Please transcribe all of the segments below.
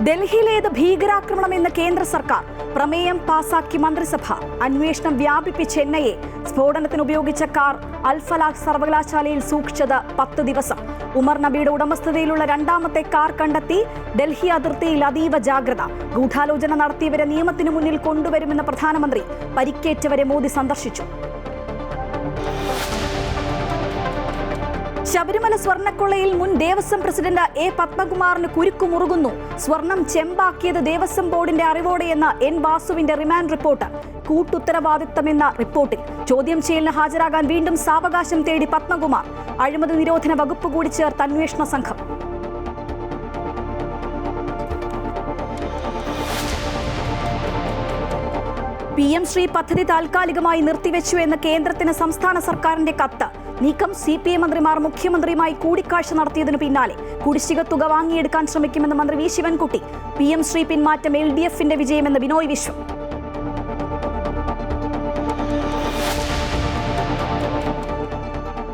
ഡൽഹിയിലേത് ഭീകരാക്രമണമെന്ന് കേന്ദ്ര സർക്കാർ പ്രമേയം പാസാക്കി മന്ത്രിസഭ. അന്വേഷണം വ്യാപിപ്പിച്ച് എൻഐഎ. സ്ഫോടനത്തിന് ഉപയോഗിച്ച കാർ അൽ-ഫലാഹ് സർവകലാശാലയിൽ സൂക്ഷിച്ചത് 10 ദിവസം. ഉമർ നബിയുടെ ഉടമസ്ഥതയിലുള്ള രണ്ടാമത്തെ കാർ കണ്ടെത്തി. ഡൽഹി അതിർത്തിയിൽ അതീവ ജാഗ്രത. ഗൂഢാലോചന നടത്തിയവരെ നിയമത്തിനു മുന്നിൽ കൊണ്ടുവരുമെന്ന് പ്രധാനമന്ത്രി. പരിക്കേറ്റവരെ മോദി സന്ദർശിച്ചു. ശബരിമല സ്വർണ്ണക്കൊള്ളയിൽ മുൻ ദേവസ്വം പ്രസിഡന്റ് എ പത്മകുമാറിന് കുരുക്കുമുറുകുന്നു. സ്വർണം ചെമ്പാക്കിയത് ദേവസ്വം ബോർഡിന്റെ അറിവോടെയെന്ന എൻ വാസുവിന്റെ റിമാൻഡ് റിപ്പോർട്ട്. കൂട്ടുത്തരവാദിത്തമെന്ന റിപ്പോർട്ടിൽ ചോദ്യം ചെയ്യലിന് ഹാജരാകാൻ വീണ്ടും സാവകാശം തേടി പത്മകുമാർ. അഴിമതി നിരോധന വകുപ്പ് കൂടി ചേർത്ത് അന്വേഷണ സംഘം. PM ശ്രീ പദ്ധതി താൽക്കാലികമായി നിർത്തിവെച്ചു എന്ന കേന്ദ്രത്തിന് സംസ്ഥാന സർക്കാരിന്റെ കത്ത്. നീക്കം CPM മന്ത്രിമാർ മുഖ്യമന്ത്രിയുമായി കൂടിക്കാഴ്ച നടത്തിയതിനു പിന്നാലെ. കുടിശ്ശിക തുക വാങ്ങിയെടുക്കാൻ ശ്രമിക്കുമെന്ന് മന്ത്രി വി ശിവൻകുട്ടി. PM ശ്രീ പിന്മാറ്റം LDFന്റെ വിജയമെന്ന് ബിനോയ് വിശ്വം.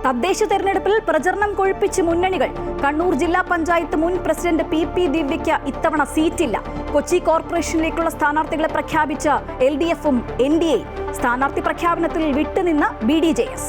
തദ്ദേശ തെരഞ്ഞെടുപ്പിൽ പ്രചരണം കൊഴുപ്പിച്ച് മുന്നണികൾ. കണ്ണൂർ ജില്ലാ പഞ്ചായത്ത് മുൻ പ്രസിഡന്റ് PP ദിവ്യയ്ക്ക് ഇത്തവണ സീറ്റില്ല. കൊച്ചി കോർപ്പറേഷനിലേക്കുള്ള സ്ഥാനാർത്ഥികളെ പ്രഖ്യാപിച്ച LDFും NDA. സ്ഥാനാർത്ഥി പ്രഖ്യാപനത്തിൽ വിട്ടുനിന്ന് BDJS.